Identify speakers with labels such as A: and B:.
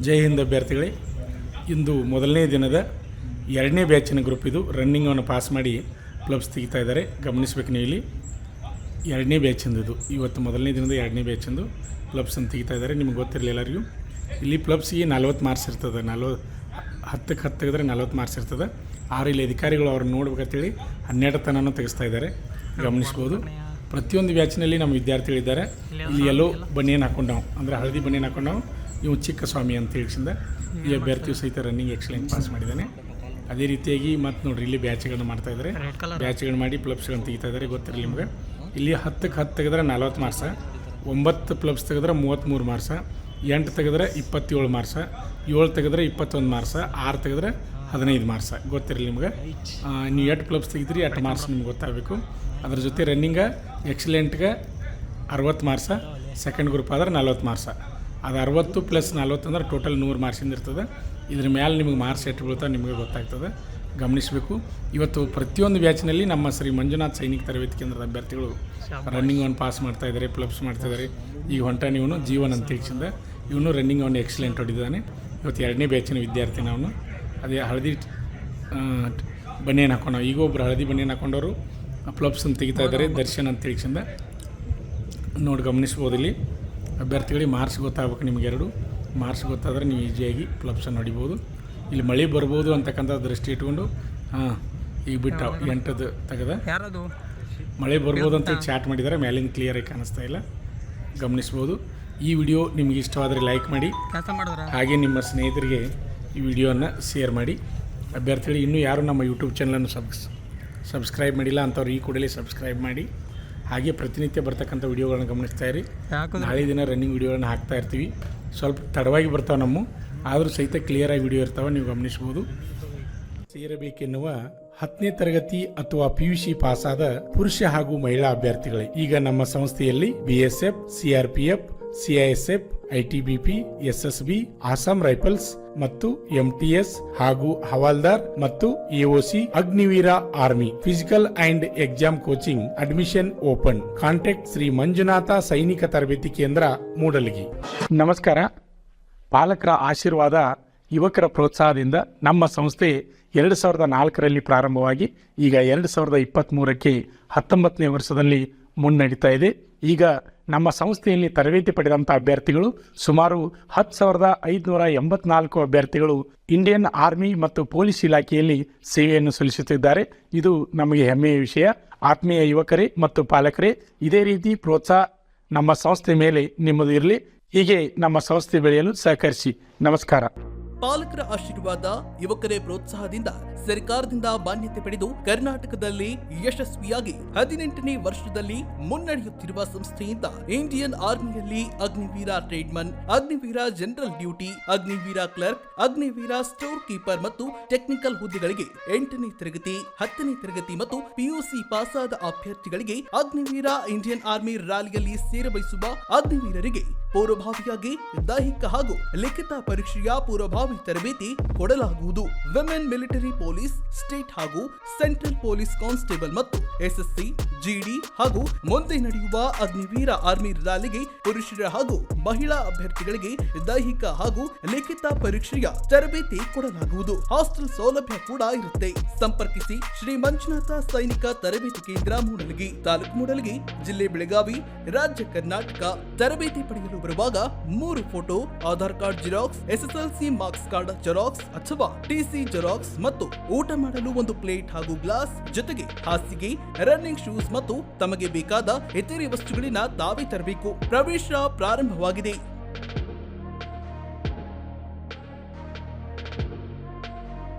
A: ಜೈ ಹಿಂದ್ ಅಭ್ಯರ್ಥಿಗಳೇ, ಇಂದು ಮೊದಲನೇ ದಿನದ ಎರಡನೇ ಬ್ಯಾಚಿನ ಗ್ರೂಪ್ ಇದು ರನ್ನಿಂಗನ್ನು ಪಾಸ್ ಮಾಡಿ ಪ್ಲಬ್ಸ್ ತೆಗಿತಾ ಇದ್ದಾರೆ. ಗಮನಿಸಬೇಕು ನೀವು, ಇಲ್ಲಿ ಎರಡನೇ ಬ್ಯಾಚಿಂದು ಇದು. ಇವತ್ತು ಮೊದಲನೇ ದಿನದ ಎರಡನೇ ಬ್ಯಾಚಿಂದು ಪ್ಲಬ್ಸನ್ನು ತೆಗಿತಾ ಇದ್ದಾರೆ. ನಿಮ್ಗೆ ಗೊತ್ತಿರಲಿಲ್ಲ ಎಲ್ಲರಿಗೂ. ಇಲ್ಲಿ ಪ್ಲಬ್ಸ್ಗೆ 40 ಮಾರ್ಕ್ಸ್ ಇರ್ತದೆ. 10ಕ್ಕೆ 10 ತೆಗೆದ್ರೆ 40 ಮಾರ್ಕ್ಸ್ ಇರ್ತದೆ. ಆರು ಇಲ್ಲಿ ಅಧಿಕಾರಿಗಳು ಅವ್ರನ್ನ ನೋಡ್ಬೇಕಂತೇಳಿ 12 ತನಕ ತೆಗಿಸ್ತಾ ಇದ್ದಾರೆ. ಗಮನಿಸ್ಬೋದು. ಪ್ರತಿಯೊಂದು ಬ್ಯಾಚಿನಲ್ಲಿ ನಮ್ಮ ವಿದ್ಯಾರ್ಥಿಗಳಿದ್ದಾರೆ. ಇಲ್ಲಿ ಎಲ್ಲೋ ಬನಿಯನ್ ಹಾಕೊಂಡು ನಾವು, ಅಂದರೆ ಹಳದಿ ಬನಿಯನ್ ಹಾಕೊಂಡು ನಾವು, ಇವು ಚಿಕ್ಕ ಸ್ವಾಮಿ ಅಂತ ಹೇಳಿಸಿಂದ ಈ ಅಭ್ಯರ್ಥಿಯು ಸಹಿತ ರನ್ನಿಂಗ್ ಎಕ್ಸಲೆಂಟ್ ಪಾಸ್ ಮಾಡಿದ್ದಾನೆ. ಅದೇ ರೀತಿಯಾಗಿ ಮತ್ತು ನೋಡಿರಿ, ಇಲ್ಲಿ ಬ್ಯಾಚ್ಗಳನ್ನು ಮಾಡ್ತಾಯಿದ್ದಾರೆ. ಬ್ಯಾಚ್ಗಳು ಮಾಡಿ ಪ್ಲಬ್ಸ್ಗಳನ್ನು ತೆಗಿತಾ ಇದ್ದಾರೆ. ಗೊತ್ತಿರಲಿ ನಿಮ್ಗೆ. ಇಲ್ಲಿ 10ಕ್ಕೆ 10 ತೆಗೆದ್ರೆ 40 ಮಾರ್ಕ್ಸ, 9 ಪ್ಲಬ್ಸ್ ತೆಗೆದ್ರೆ 33 ಮಾರ್ಕ್ಸ, 8 ತೆಗೆದ್ರೆ 27 ಮಾರ್ಕ್ಸ, 7 ತೆಗೆದ್ರೆ 21 ಮಾರ್ಕ್ಸ, 6 ತೆಗೆದ್ರೆ 15 ಮಾರ್ಕ್ಸ. ಗೊತ್ತಿರಲಿ ನಿಮ್ಗೆ. ನೀವು 8 ಪ್ಲಬ್ಸ್ ತೆಗಿದ್ರಿ 8 ಮಾರ್ಕ್ಸ್ ನಿಮ್ಗೆ ಗೊತ್ತಾಗಬೇಕು. ಅದ್ರ ಜೊತೆ ರನ್ನಿಂಗ ಎಕ್ಸಲೆಂಟ್ಗೆ 60 ಮಾರ್ಕ್ಸ, ಸೆಕೆಂಡ್ ಗ್ರೂಪ್ ಆದ್ರೆ 40 ಮಾರ್ಕ್ಸ. ಅದು 60 + 40 ಅಂದ್ರೆ ಟೋಟಲ್ 100 ಮಾರ್ಕ್ಸಿಂದ ಇರ್ತದೆ. ಇದ್ರ ಮೇಲೆ ನಿಮಗೆ ಮಾರ್ಕ್ಸ್ ಎಷ್ಟು ಬೀಳ್ತಾವೆ ನಿಮಗೆ ಗೊತ್ತಾಗ್ತದೆ. ಗಮನಿಸಬೇಕು. ಇವತ್ತು ಪ್ರತಿಯೊಂದು ಬ್ಯಾಚ್ನಲ್ಲಿ ನಮ್ಮ ಶ್ರೀ ಮಂಜುನಾಥ್ ಸೈನಿಕ ತರಬೇತಿ ಕೇಂದ್ರದ ಅಭ್ಯರ್ಥಿಗಳು ರನ್ನಿಂಗನ್ನು ಪಾಸ್ ಮಾಡ್ತಾಯಿದ್ದಾರೆ, ಪ್ಲಬ್ಸ್ ಮಾಡ್ತಾಯಿದ್ದಾರೆ. ಈಗ ಹೊಂಟಾನೆ ಇವನು ಜೀವನ್ ಅಂತ ತಿಳಿಸಿಂದ, ಇವನು ರನ್ನಿಂಗನ್ನು ಎಕ್ಸಲೆಂಟ್ ಹೊಡಿದ್ದಾನೆ. ಇವತ್ತು ಎರಡನೇ ಬ್ಯಾಚಿನ ವಿದ್ಯಾರ್ಥಿ ನಾವು. ಅದೇ ಹಳದಿ ಬನಿಯನ್ ಹಾಕೊಂಡು, ಈಗ ಒಬ್ಬರು ಹಳದಿ ಬನಿಯನ್ ಹಾಕೊಂಡವರು ಪ್ಲಬ್ಸನ್ನು ತೆಗಿತಾ ಇದ್ದಾರೆ. ದರ್ಶನ್ ಅಂತ ತಿಳಿಸಿಂದ ನೋಡಿ ಗಮನಿಸ್ಬೋದು. ಇಲ್ಲಿ ಅಭ್ಯರ್ಥಿಗಳಿಗೆ ಮಾರ್ಕ್ಸ್ ಗೊತ್ತಾಗಬೇಕು. ನಿಮಗೆ 2 ಮಾರ್ಕ್ಸ್ ಗೊತ್ತಾದರೆ ನೀವು ಈಸಿಯಾಗಿ ಪ್ಲಬ್ಸನ್ನು ಹೊಡಿಬೋದು. ಇಲ್ಲಿ ಮಳೆ ಬರ್ಬೋದು ಅಂತಕ್ಕಂಥ ದೃಷ್ಟಿ ಇಟ್ಕೊಂಡು ಈಗ ಬಿಟ್ಟು 8ದು ತೆಗೆದ ಮಳೆ ಬರ್ಬೋದು ಅಂತ ಚಾಟ್ ಮಾಡಿದ್ದಾರೆ. ಮೇಲಿಂದ ಕ್ಲಿಯರಾಗಿ ಕಾಣಿಸ್ತಾ ಇಲ್ಲ. ಗಮನಿಸ್ಬೋದು. ಈ ವಿಡಿಯೋ ನಿಮಗೆ ಇಷ್ಟವಾದರೆ ಲೈಕ್ ಮಾಡಿ, ಹಾಗೆ ನಿಮ್ಮ ಸ್ನೇಹಿತರಿಗೆ ಈ ವಿಡಿಯೋನ ಶೇರ್ ಮಾಡಿ. ಅಭ್ಯರ್ಥಿಗಳು ಇನ್ನೂ ಯಾರು ನಮ್ಮ ಯೂಟ್ಯೂಬ್ ಚಾನಲನ್ನು ಸಬ್ಸ್ಕ್ರೈಬ್ ಮಾಡಿಲ್ಲ ಅಂಥವ್ರು ಈ ಕೂಡಲೇ ಸಬ್ಸ್ಕ್ರೈಬ್ ಮಾಡಿ. ಹಾಗೆ ಪ್ರತಿನಿತ್ಯ ಬರ್ತಕ್ಕಂಥ ವಿಡಿಯೋಗಳನ್ನ ಗಮನಿಸ್ತಾ ಇರಿ. ನಾಳೆ ದಿನ ರನ್ನಿಂಗ್ ವಿಡಿಯೋಗಳನ್ನ ಹಾಕ್ತಾ ಇರ್ತೀವಿ. ಸ್ವಲ್ಪ ತಡವಾಗಿ ಬರ್ತಾವೆ ನಮ್ಮ, ಆದರೂ ಸಹಿತ ಕ್ಲಿಯರಾಗಿ ವಿಡಿಯೋ ಇರ್ತಾವೆ, ನೀವು ಗಮನಿಸ್ಬೋದು. ಸೇರಬೇಕೆನ್ನುವ 10ನೇ ತರಗತಿ ಅಥವಾ PUC ಪಾಸಾದ ಪುರುಷ ಹಾಗೂ ಮಹಿಳಾ ಅಭ್ಯರ್ಥಿಗಳೇ, ಈಗ ನಮ್ಮ ಸಂಸ್ಥೆಯಲ್ಲಿ BSF, CRPF, CISF, ITBP, SSB, Assam Rifles ಮತ್ತು MTS ಹಾಗೂ ಹವಾಲ್ದಾರ್ ಮತ್ತು AOC Agniveer army physical and exam coaching admission open. Contact Shri Manjunatha ಸೈನಿಕ ತರಬೇತಿ ಕೇಂದ್ರ, ಮೂಡಲಗಿ. ನಮಸ್ಕಾರ. ಪಾಲಕರ ಆಶೀರ್ವಾದ, ಯುವಕರ ಪ್ರೋತ್ಸಾಹದಿಂದ ನಮ್ಮ ಸಂಸ್ಥೆ 2004ರಲ್ಲಿ ಪ್ರಾರಂಭವಾಗಿ ಈಗ 2023ಕ್ಕೆ 19ನೇ ವರ್ಷದಲ್ಲಿ ಮುನ್ನಡೀತಾ ಇದೆ. ಈಗ ನಮ್ಮ ಸಂಸ್ಥೆಯಲ್ಲಿ ತರಬೇತಿ ಪಡೆದಂಥ ಅಭ್ಯರ್ಥಿಗಳು ಸುಮಾರು 10,584 ಅಭ್ಯರ್ಥಿಗಳು ಇಂಡಿಯನ್ ಆರ್ಮಿ ಮತ್ತು ಪೊಲೀಸ್ ಇಲಾಖೆಯಲ್ಲಿ ಸೇವೆಯನ್ನು ಸಲ್ಲಿಸುತ್ತಿದ್ದಾರೆ. ಇದು ನಮಗೆ ಹೆಮ್ಮೆಯ ವಿಷಯ. ಆತ್ಮೀಯ ಯುವಕರೇ ಮತ್ತು ಪಾಲಕರೇ, ಇದೇ ರೀತಿ ಪ್ರೋತ್ಸಾಹ ನಮ್ಮ ಸಂಸ್ಥೆ ಮೇಲೆ ನಿಮ್ಮದು ಇರಲಿ. ಹೀಗೆ ನಮ್ಮ ಸಂಸ್ಥೆ ಬೆಳೆಯಲು ಸಹಕರಿಸಿ. ನಮಸ್ಕಾರ.
B: ಪಾಲಕರ ಆಶೀರ್ವಾದ, ಯುವಕರೇ ಪ್ರೋತ್ಸಾಹದಿಂದ ಸರ್ಕಾರದಿಂದ ಮಾನ್ಯತೆ ಪಡೆದು ಕರ್ನಾಟಕದಲ್ಲಿ ಯಶಸ್ವಿಯಾಗಿ 18ನೇ ವರ್ಷದಲ್ಲಿ ಮುನ್ನಡೆಯುತ್ತಿರುವ ಸಂಸ್ಥೆಯಿಂದ ಇಂಡಿಯನ್ ಆರ್ಮಿಯಲ್ಲಿ Agniveer tradesman, Agniveer general duty, Agniveer clerk, Agniveer storekeeper ಮತ್ತು ಟೆಕ್ನಿಕಲ್ ಹುದ್ದೆಗಳಿಗೆ 8ನೇ ತರಗತಿ, 10ನೇ ತರಗತಿ ಮತ್ತು PUC ಪಾಸಾದ ಅಭ್ಯರ್ಥಿಗಳಿಗೆ ಅಗ್ನಿವೀರ ಇಂಡಿಯನ್ ಆರ್ಮಿ ರ್ಯಾಲಿಯಲ್ಲಿ ಸೇರಬಯಸುವ ಅಗ್ನಿವೀರರಿಗೆ ಪೂರ್ವಭಾವಿಯಾಗಿ ದೈಹಿಕ ಹಾಗೂ ಲಿಖಿತ ಪರೀಕ್ಷೆಯ ಪೂರ್ವಭಾವಿ ತರಬೇತಿ ಕೊಡಲಾಗುವುದು. ವಿಮೆನ್ ಮಿಲಿಟರಿ ಪೊಲೀಸ್, ಸ್ಟೇಟ್ ಹಾಗೂ ಸೆಂಟ್ರಲ್ ಪೊಲೀಸ್ ಕಾನ್ಸ್ಟೇಬಲ್ ಮತ್ತು SSC, GD ಹಾಗೂ ಮುಂದೆ ನಡೆಯುವ ಅಗ್ನಿವೀರ ಆರ್ಮಿ ರ್ಯಾಲಿಗೆ ಪುರುಷರ ಹಾಗೂ ಮಹಿಳಾ ಅಭ್ಯರ್ಥಿಗಳಿಗೆ ದೈಹಿಕ ಹಾಗೂ ಲಿಖಿತ ಪರೀಕ್ಷೆಯ ತರಬೇತಿ ಕೊಡಲಾಗುವುದು. ಹಾಸ್ಟೆಲ್ ಸೌಲಭ್ಯ ಕೂಡ ಇರುತ್ತೆ. ಸಂಪರ್ಕಿಸಿ ಶ್ರೀ ಮಂಜುನಾಥ ಸೈನಿಕ ತರಬೇತಿ ಕೇಂದ್ರ, ಮೂಡಲಗಿ, ತಾಲೂಕು ಮೂಡಲಗಿ, ಜಿಲ್ಲೆ ಬೆಳಗಾವಿ, ರಾಜ್ಯ ಕರ್ನಾಟಕ. ತರಬೇತಿ ಪಡೆಯಲು ಬರುವಾಗ 3 photo, Aadhaar card xerox, SSLC marks card xerox ಅಥವಾ TC ಜೆರಾಕ್ಸ್ ಮತ್ತು ಊಟ ಮಾಡಲು 1 ಪ್ಲೇಟ್ ಹಾಗೂ ಗ್ಲಾಸ್, ಜೊತೆಗೆ ಹಾಸಿಗೆ, ರನ್ನಿಂಗ್ ಶೂಸ್ ಮತ್ತು ತಮಗೆ ಬೇಕಾದ ಇತರೆ ವಸ್ತುಗಳಿನ ತಾವೇ ತರಬೇಕು. ಪ್ರವೇಶ ಪ್ರಾರಂಭವಾಗಿದೆ.